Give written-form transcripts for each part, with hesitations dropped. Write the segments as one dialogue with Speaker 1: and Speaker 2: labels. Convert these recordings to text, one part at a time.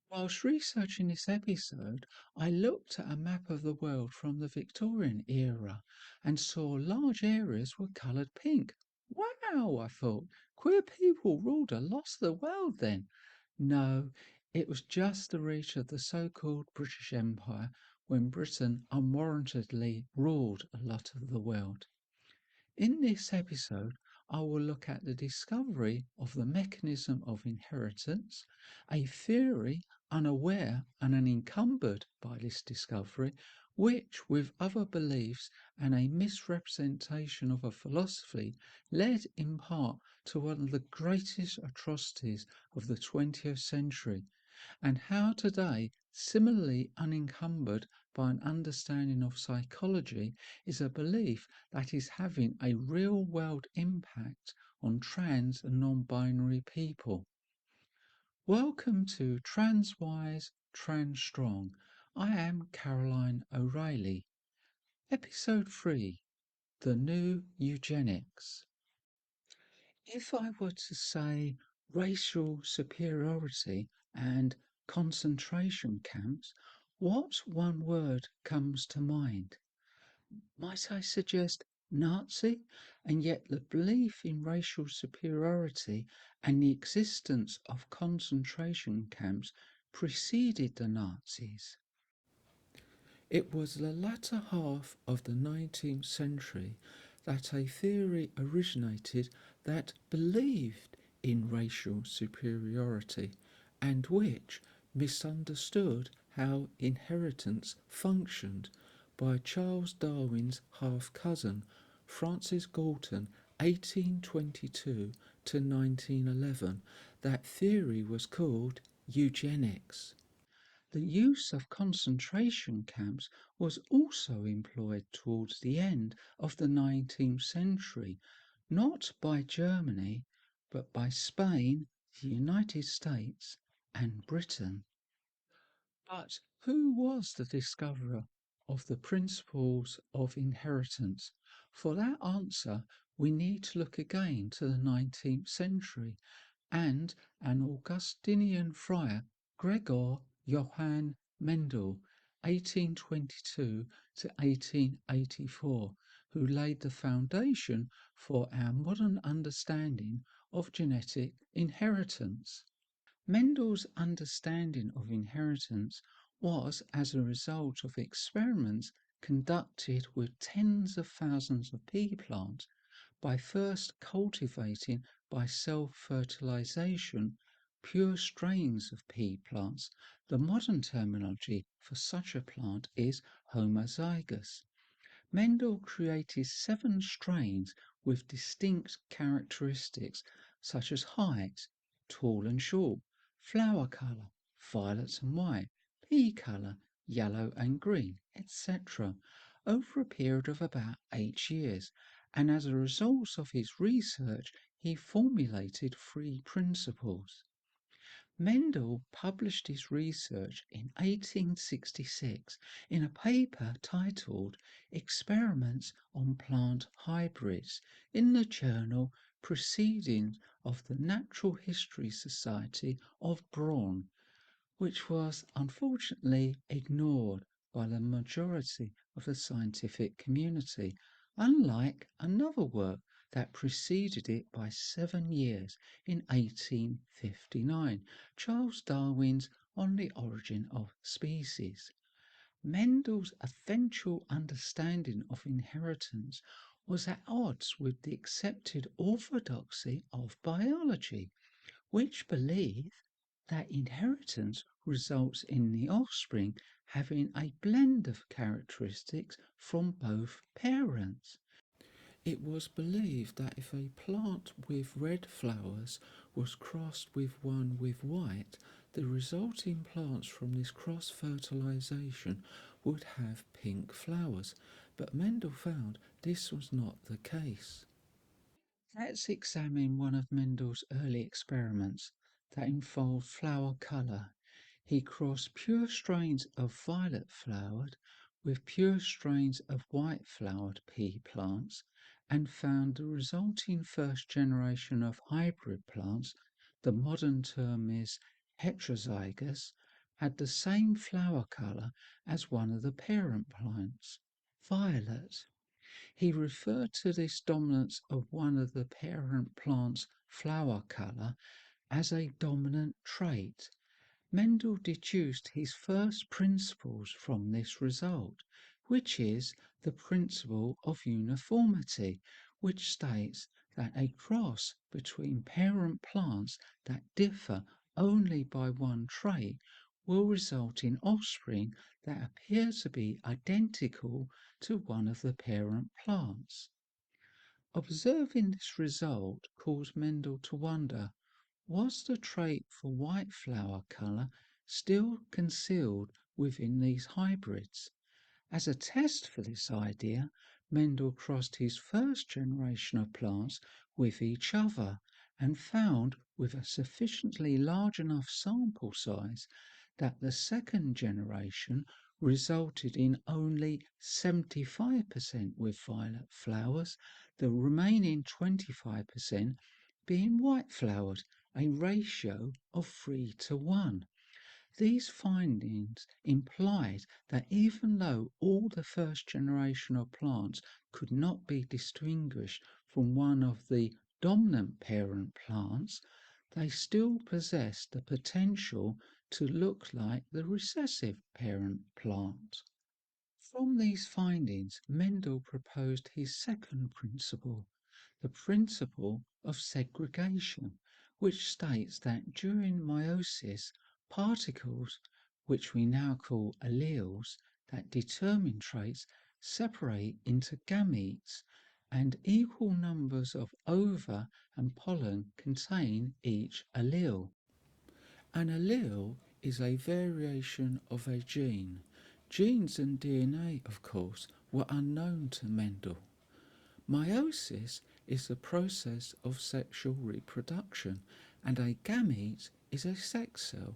Speaker 1: Whilst researching this episode, I looked at a map of the world from the Victorian era and saw large areas were coloured pink. Wow, I thought, queer people ruled a lot of the world then. No, it was just the reach of the so called British Empire when Britain unwarrantedly ruled a lot of the world. In this episode, I will look at the discovery of the mechanism of inheritance, a theory unaware and unencumbered by this discovery, which, with other beliefs and a misrepresentation of a philosophy, led in part to one of the greatest atrocities of the 20th century, and how today, similarly unencumbered by an understanding of psychology, is a belief that is having a real world impact on trans and non binary people. Welcome to Transwise Trans Strong. I am Caroline O'Reilly. Episode 3: The New Eugenics. If I were to say racial superiority and concentration camps, what one word comes to mind? Might I suggest Nazi? And yet the belief in racial superiority and the existence of concentration camps preceded the Nazis. It was the latter half of the 19th century that a theory originated that believed in racial superiority and which misunderstood how inheritance functioned by Charles Darwin's half-cousin, Francis Galton, 1822 to 1911. That theory was called eugenics. The use of concentration camps was also employed towards the end of the 19th century, not by Germany, but by Spain, the United States, and Britain. But who was the discoverer of the principles of inheritance? For that answer, we need to look again to the 19th century and an Augustinian friar, Gregor Johann Mendel, 1822 to 1884, who laid the foundation for our modern understanding of genetic inheritance. Mendel's understanding of inheritance was as a result of experiments conducted with tens of thousands of pea plants by first cultivating by self-fertilization pure strains of pea plants. The modern terminology for such a plant is homozygous. Mendel created 7 strains with distinct characteristics such as height, tall and short, flower colour, violet and white, pea colour, yellow and green, etc., over a period of about 8 years, and as a result of his research he formulated 3 principles. Mendel published his research in 1866 in a paper titled Experiments on Plant Hybrids in the journal Proceedings of the Natural History Society of Bonn, which was unfortunately ignored by the majority of the scientific community, unlike another work that preceded it by 7 years in 1859, Charles Darwin's On the Origin of Species. Mendel's eventual understanding of inheritance was at odds with the accepted orthodoxy of biology, which believed that inheritance results in the offspring having a blend of characteristics from both parents. It was believed that if a plant with red flowers was crossed with one with white, the resulting plants from this cross-fertilization would have pink flowers, but Mendel found this was not the case. Let's examine one of Mendel's early experiments that involved flower colour. He crossed pure strains of violet flowered with pure strains of white flowered pea plants and found the resulting first generation of hybrid plants, the modern term is heterozygous, had the same flower colour as one of the parent plants, violet. He referred to this dominance of one of the parent plant's flower colour as a dominant trait. Mendel deduced his first principles from this result, which is the principle of uniformity, which states that a cross between parent plants that differ only by one trait will result in offspring that appear to be identical to one of the parent plants. Observing this result caused Mendel to wonder, was the trait for white flower colour still concealed within these hybrids? As a test for this idea, Mendel crossed his first generation of plants with each other and found, with a sufficiently large enough sample size, that the second generation resulted in only 75% with violet flowers, the remaining 25% being white flowered, a ratio of 3:1. These findings implied that even though all the first generation of plants could not be distinguished from one of the dominant parent plants, they still possessed the potential to look like the recessive parent plant. From these findings, Mendel proposed his second principle, the principle of segregation, which states that during meiosis, particles, which we now call alleles, that determine traits, separate into gametes, and equal numbers of ova and pollen contain each allele. An allele is a variation of a gene. Genes and DNA, of course, were unknown to Mendel. Meiosis is the process of sexual reproduction, and a gamete is a sex cell.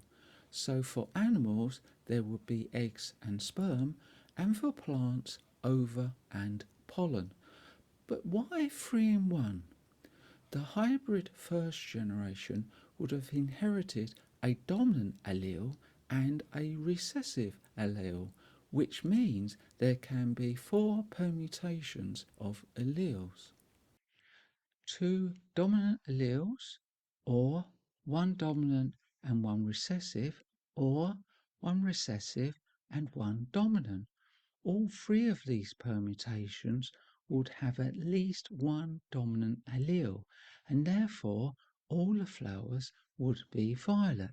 Speaker 1: So for animals, there would be eggs and sperm, and for plants, ova and pollen. But why 3-in-1? The hybrid first generation would have inherited a dominant allele and a recessive allele, which means there can be 4 permutations of alleles. 2 dominant alleles, or 1 dominant and 1 recessive, or 1 recessive and 1 dominant. All 3 of these permutations would have at least 1 dominant allele, and therefore all the flowers would be violet.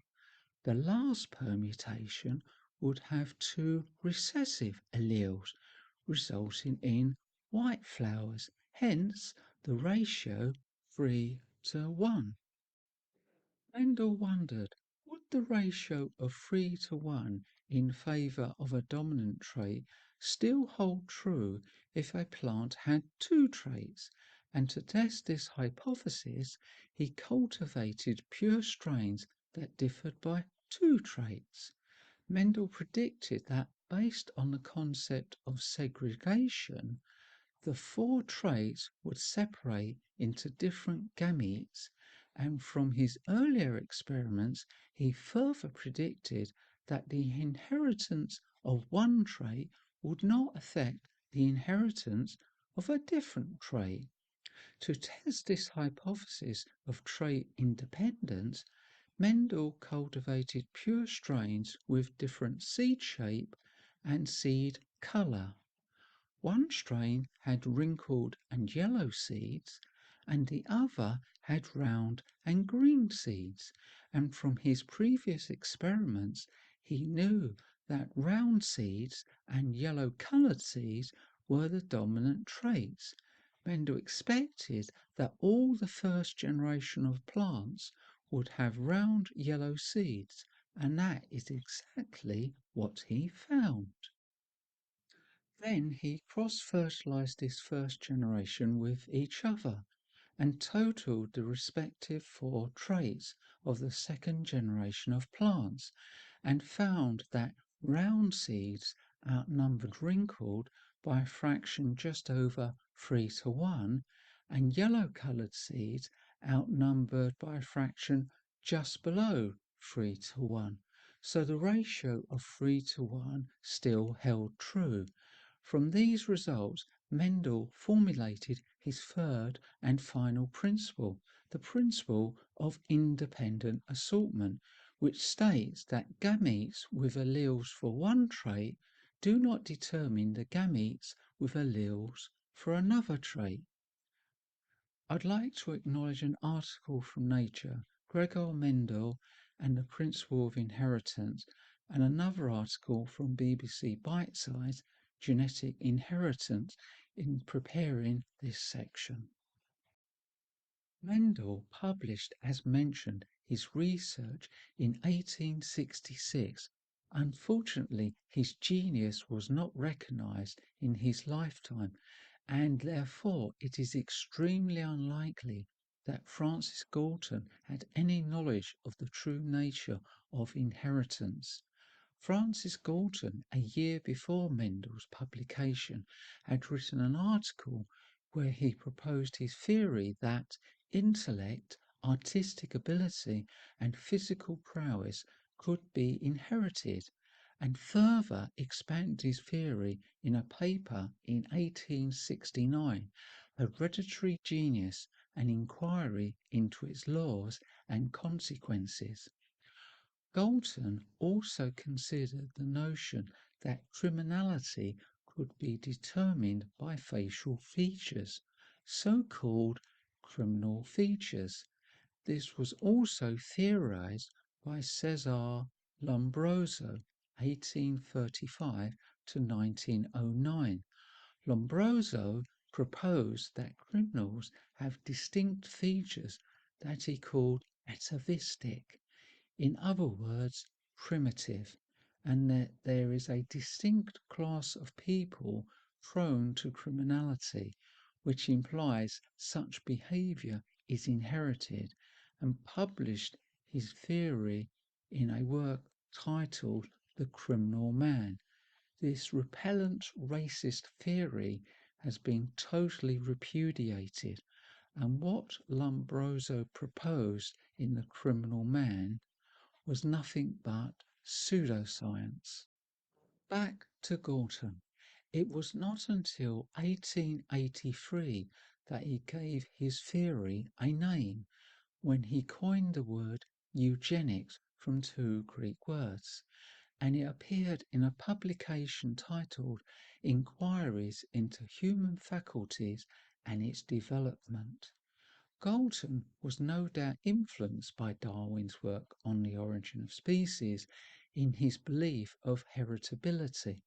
Speaker 1: The last permutation would have 2 recessive alleles, resulting in white flowers, hence the ratio 3:1. Mendel wondered, would the ratio of 3:1 in favour of a dominant trait still hold true if a plant had 2 traits? And to test this hypothesis, he cultivated pure strains that differed by 2 traits. Mendel predicted that, based on the concept of segregation, the 4 traits would separate into different gametes, and from his earlier experiments he further predicted that the inheritance of one trait would not affect the inheritance of a different trait. To test this hypothesis of trait independence, Mendel cultivated pure strains with different seed shape and seed colour. One strain had wrinkled and yellow seeds, and the other had round and green seeds, and from his previous experiments he knew that round seeds and yellow coloured seeds were the dominant traits. Mendel expected that all the first generation of plants would have round yellow seeds, and that is exactly what he found. Then he cross-fertilized this first generation with each other and totaled the respective 4 traits of the second generation of plants, and found that round seeds outnumbered wrinkled by a fraction just over 3:1, and yellow-coloured seeds outnumbered by a fraction just below 3:1. so the ratio of 3-1 still held true. From these results, Mendel formulated his third and final principle, the principle of independent assortment, which states that gametes with alleles for one trait do not determine the gametes with alleles for another trait. I'd like to acknowledge an article from Nature, Gregor Mendel and the Principle of Inheritance, and another article from BBC Bitesize, Genetic Inheritance, in preparing this section. Mendel published, as mentioned, his research in 1866. Unfortunately, his genius was not recognized in his lifetime, and therefore it is extremely unlikely that Francis Galton had any knowledge of the true nature of inheritance. Francis Galton, a year before Mendel's publication, had written an article where he proposed his theory that intellect, artistic ability, and physical prowess could be inherited, and further expanded his theory in a paper in 1869, Hereditary Genius, an inquiry into its laws and consequences. Galton also considered the notion that criminality could be determined by facial features, so-called criminal features. This was also theorized by Cesare Lombroso, 1835 to 1909. Lombroso proposed that criminals have distinct features that he called atavistic, in other words, primitive, and that there is a distinct class of people prone to criminality, which implies such behavior is inherited, and published his theory in a work titled The Criminal Man. This repellent racist theory has been totally repudiated, and what Lombroso proposed in The Criminal Man was nothing but pseudoscience. Back to Galton. It was not until 1883 that he gave his theory a name, when he coined the word eugenics from two Greek words, and it appeared in a publication titled Inquiries into Human Faculties and Its Development. Galton was no doubt influenced by Darwin's work on the origin of species in his belief of heritability,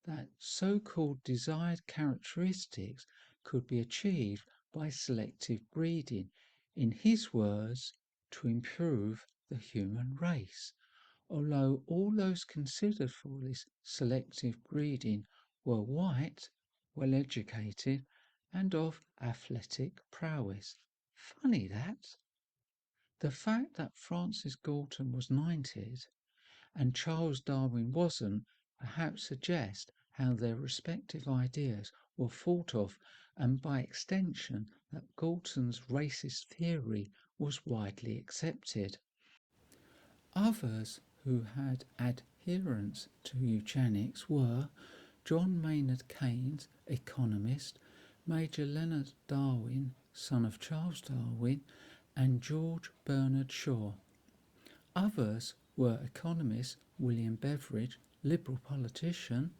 Speaker 1: that so-called desired characteristics could be achieved by selective breeding, in his words, to improve the human race, although all those considered for this selective breeding were white, well educated, and of athletic prowess. Funny that. The fact that Francis Galton was knighted and Charles Darwin wasn't perhaps suggests how their respective ideas were thought of, and by extension that Galton's racist theory was widely accepted. Others who had adherence to eugenics were John Maynard Keynes, economist, Major Leonard Darwin, son of Charles Darwin, and George Bernard Shaw. Others were economists William Beveridge, Liberal politician,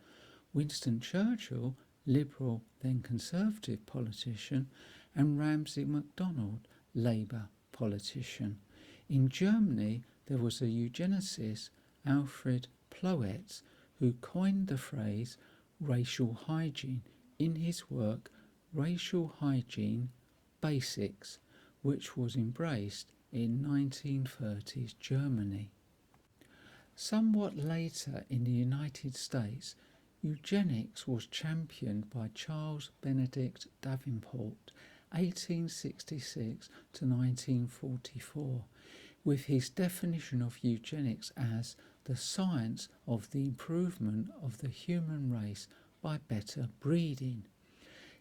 Speaker 1: Winston Churchill, Liberal then Conservative politician, and Ramsay MacDonald, Labour politician. In Germany, there was a eugenicist, Alfred Ploetz, who coined the phrase racial hygiene in his work Racial Hygiene Basics, which was embraced in 1930s Germany. Somewhat later in the United States, eugenics was championed by Charles Benedict Davenport, 1866 to 1944, with his definition of eugenics as the science of the improvement of the human race by better breeding.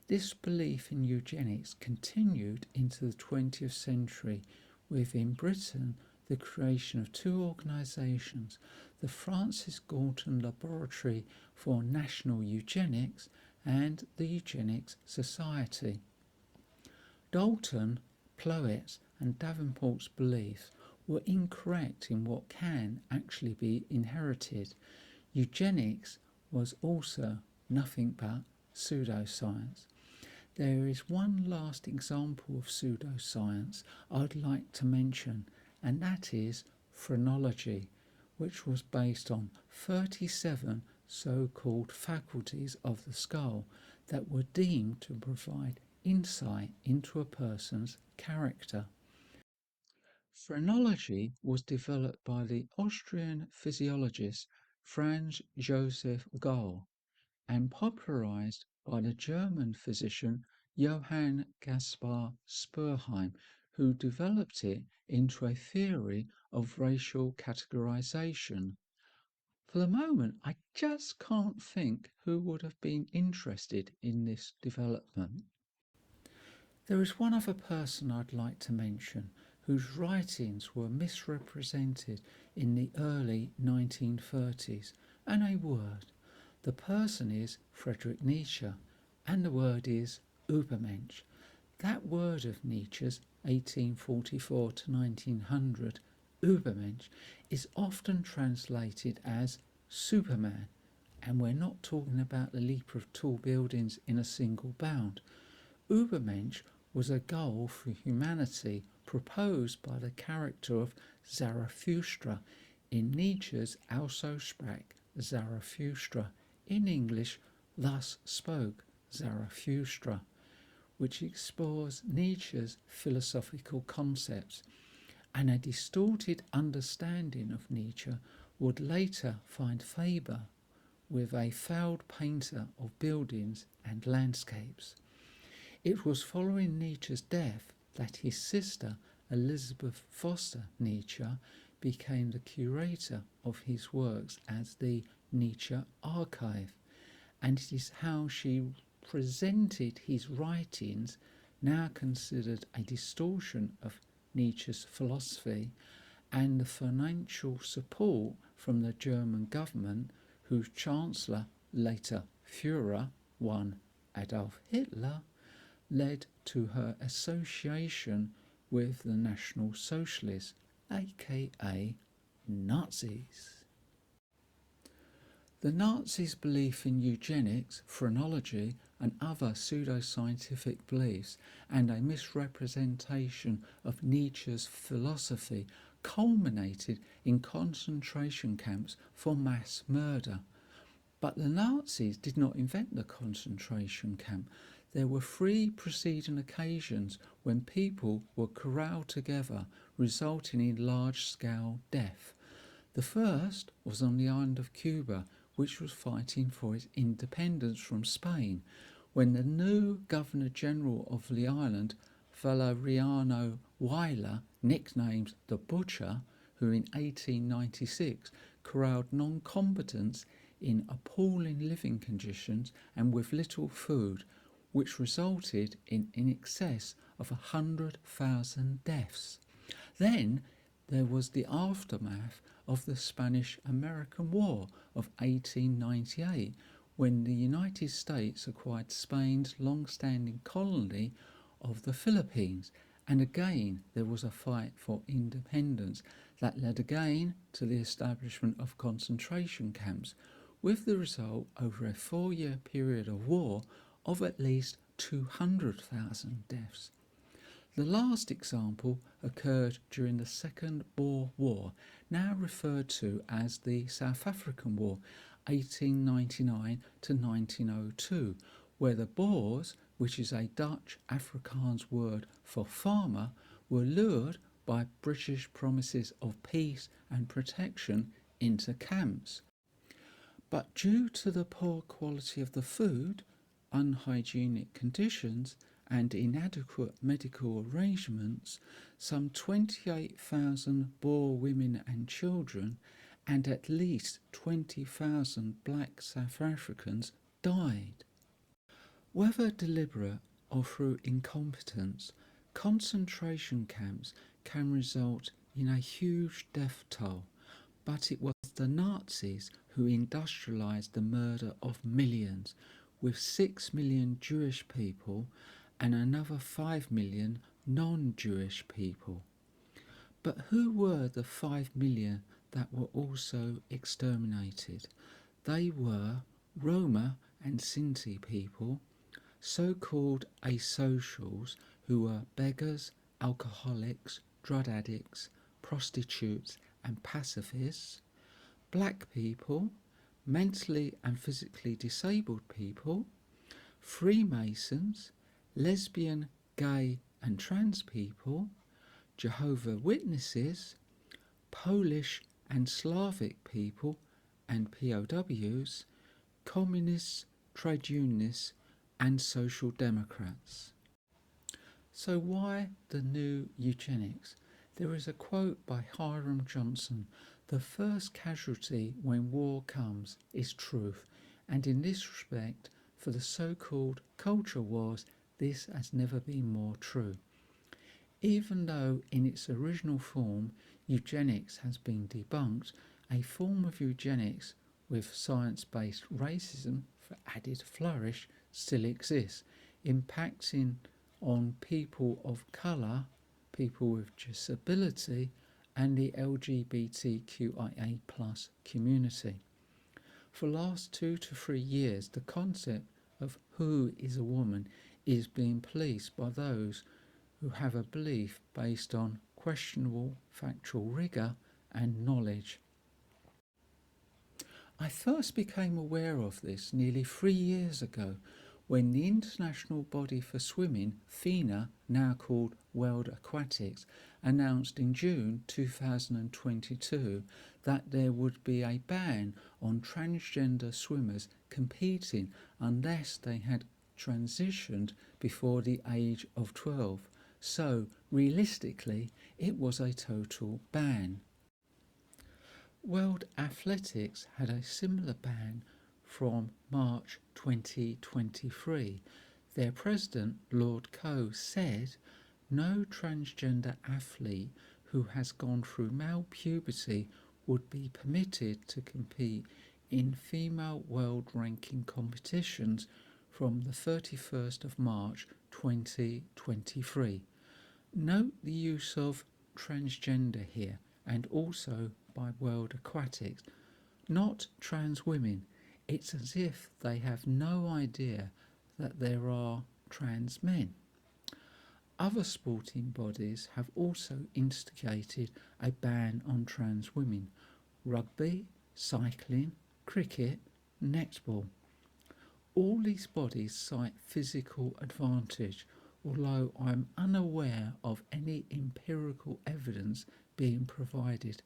Speaker 1: This belief in eugenics continued into the 20th century, with in Britain the creation of two organisations, the Francis Galton Laboratory for National Eugenics and the Eugenics Society. Dalton, Ploet's and Davenport's beliefs were incorrect in what can actually be inherited. Eugenics was also nothing but pseudoscience. There is one last example of pseudoscience I'd like to mention, and that is phrenology, which was based on 37 so-called faculties of the skull that were deemed to provide insight into a person's character. Phrenology was developed by the Austrian physiologist Franz Joseph Gall and popularized by the German physician Johann Caspar Sperheim, who developed it into a theory of racial categorization. For the moment, I just can't think who would have been interested in this development. There is one other person I'd like to mention whose writings were misrepresented in the early 1930s, and a word. The person is Friedrich Nietzsche, and the word is Übermensch. That word of Nietzsche's, 1844 to 1900, Übermensch, is often translated as Superman, and we're not talking about the leap of tall buildings in a single bound. Übermensch was a goal for humanity proposed by the character of Zarathustra in Nietzsche's Also sprach Zarathustra, in English, Thus spoke Zarathustra, which explores Nietzsche's philosophical concepts, and a distorted understanding of Nietzsche would later find favour with a failed painter of buildings and landscapes. It was following Nietzsche's death that his sister, Elizabeth Foster Nietzsche, became the curator of his works as the Nietzsche Archive, and it is how she presented his writings, now considered a distortion of Nietzsche's philosophy, and the financial support from the German government, whose Chancellor, later Führer, one Adolf Hitler, led to her association with the National Socialists, aka Nazis. The Nazis' belief in eugenics, phrenology, and other pseudoscientific beliefs, and a misrepresentation of Nietzsche's philosophy, culminated in concentration camps for mass murder. But the Nazis did not invent the concentration camp. There were 3 preceding occasions when people were corralled together, resulting in large-scale death. The first was on the island of Cuba, which was fighting for its independence from Spain, when the new Governor-General of the island, Valeriano Weyler, nicknamed the Butcher, who in 1896 corralled non-combatants in appalling living conditions and with little food, which resulted in excess of 100,000 deaths. Then there was the aftermath of the Spanish-American War of 1898, when the United States acquired Spain's long-standing colony of the Philippines, and again there was a fight for independence that led again to the establishment of concentration camps, with the result over a 4-year period of war of at least 200,000 deaths. The last example occurred during the Second Boer War, now referred to as the South African War, 1899 to 1902, where the Boers, which is a Dutch Afrikaans word for farmer, were lured by British promises of peace and protection into camps. But due to the poor quality of the food, unhygienic conditions, and inadequate medical arrangements, some 28,000 Boer women and children and at least 20,000 black South Africans died. Whether deliberate or through incompetence, concentration camps can result in a huge death toll, but it was the Nazis who industrialised the murder of millions, with 6 million Jewish people and another 5 million non-Jewish people. But who were the 5 million that were also exterminated? They were Roma and Sinti people, so-called asocials who were beggars, alcoholics, drug addicts, prostitutes and pacifists, black people, mentally and physically disabled people, Freemasons, lesbian, gay and trans people, Jehovah's Witnesses, Polish and Slavic people and POWs, communists, trade unionists and social democrats. So why the new eugenics? There is a quote by Hiram Johnson: "The first casualty when war comes is truth, and in this respect, for the so-called culture wars, this has never been more true." Even though in its original form eugenics has been debunked, a form of eugenics with science-based racism for added flourish still exists, impacting on people of colour, people with disability and the LGBTQIA+ community. For the last 2 to 3 years, the concept of who is a woman is being policed by those who have a belief based on questionable factual rigour and knowledge. I first became aware of this nearly 3 years ago when the International Body for Swimming, FINA, now called World Aquatics, announced in June 2022 that there would be a ban on transgender swimmers competing unless they had transitioned before the age of 12. So, realistically, it was a total ban. World Athletics had a similar ban from March 2023. Their president, Lord Coe, said no transgender athlete who has gone through male puberty would be permitted to compete in female world ranking competitions from the 31st of March 2023. Note the use of transgender here and also by World Aquatics, not trans women. It's as if they have no idea that there are trans men. Other sporting bodies have also instigated a ban on trans women: rugby, cycling, cricket, netball. All these bodies cite physical advantage, although I am unaware of any empirical evidence being provided.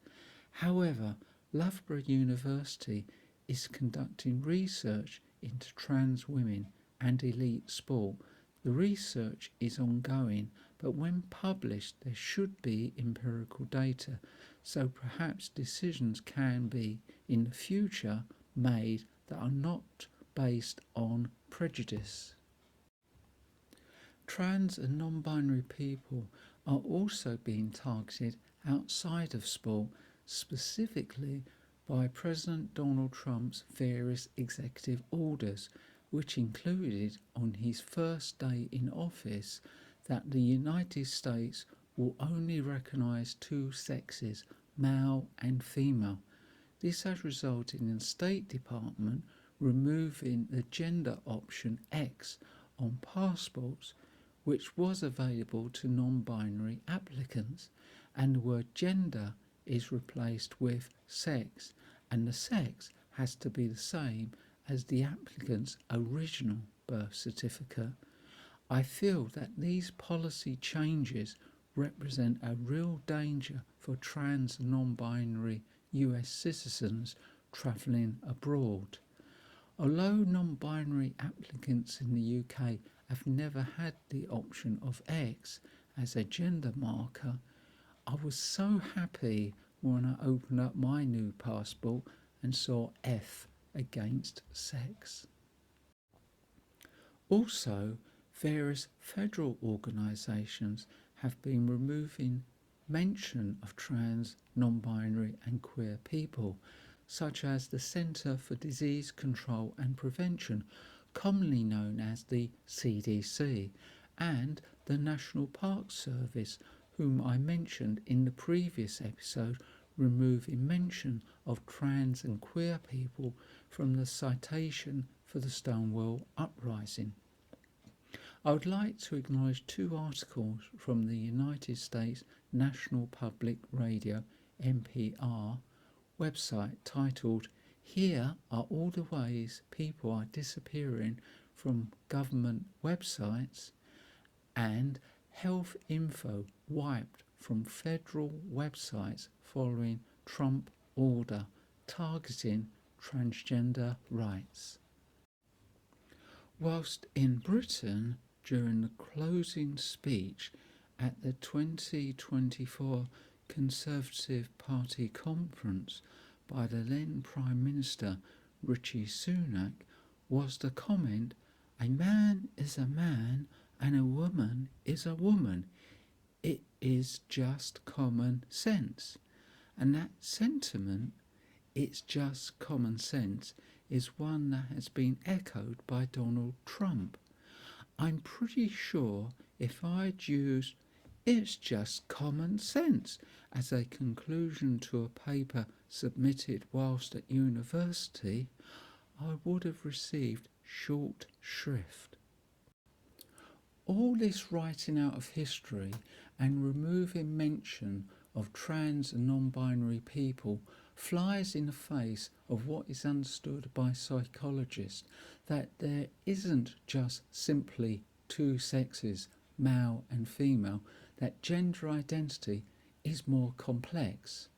Speaker 1: However, Loughborough University is conducting research into trans women and elite sport. The research is ongoing, but when published there should be empirical data, so perhaps decisions can be in the future made that are not based on prejudice. Trans and non-binary people are also being targeted outside of sport, specifically by President Donald Trump's various executive orders, which included on his first day in office that the United States will only recognise two sexes, male and female. This has resulted in the State Department removing the gender option X on passports, which was available to non-binary applicants, and the word gender is replaced with sex, and the sex has to be the same as the applicant's original birth certificate. I feel that these policy changes represent a real danger for trans and non-binary US citizens travelling abroad. Although non-binary applicants in the UK have never had the option of X as a gender marker, I was so happy when I opened up my new passport and saw F against sex. Also, various federal organisations have been removing mention of trans, non-binary and queer people, such as the Centre for Disease Control and Prevention, commonly known as the CDC, and the National Park Service, whom I mentioned in the previous episode, removing mention of trans and queer people from the citation for the Stonewall Uprising. I would like to acknowledge two articles from the United States National Public Radio (NPR) website titled "Here Are All the Ways People Are Disappearing from Government Websites" and "Health Info Wiped from Federal Websites Following Trump Order Targeting Transgender Rights." Whilst in Britain, during the closing speech at the 2024 Conservative Party conference by the then Prime Minister Rishi Sunak, was the comment, "A man is a man and a woman is a woman. It is just common sense." And that sentiment, "it's just common sense," is one that has been echoed by Donald Trump. I'm pretty sure if I'd used "it's just common sense" as a conclusion to a paper submitted whilst at university, I would have received short shrift. All this writing out of history and removing mention of trans and non-binary people flies in the face of what is understood by psychologists, that there isn't just simply two sexes, male and female, that gender identity is more complex.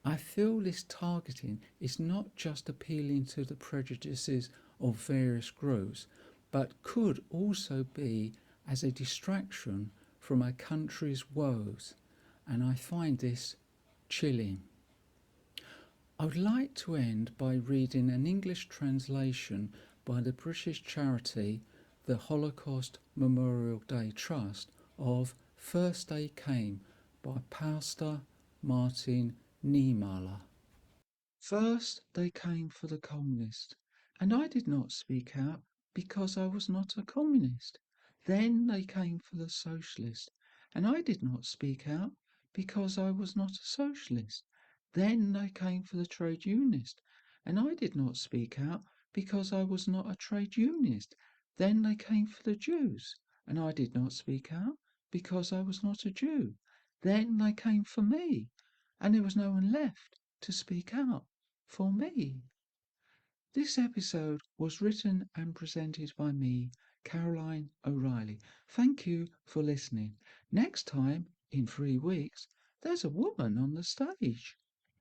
Speaker 1: I feel this targeting is not just appealing to the prejudices of various groups, but could also be as a distraction from a country's woes, and I find this chilling. I would like to end by reading an English translation by the British charity the Holocaust Memorial Day Trust of "First They Came" by Pastor Martin Niemöller. First they came for the communists, and I did not speak out because I was not a communist. Then they came for the socialist, and I did not speak out because I was not a socialist. Then they came for the trade unionist, and I did not speak out because I was not a trade unionist. Then they came for the Jews, and I did not speak out because I was not a Jew. Then they came for me, and there was no one left to speak out for me. This episode was written and presented by me, Caroline O'Reilly. Thank you for listening. Next time, in 3 weeks, there's a woman on the stage.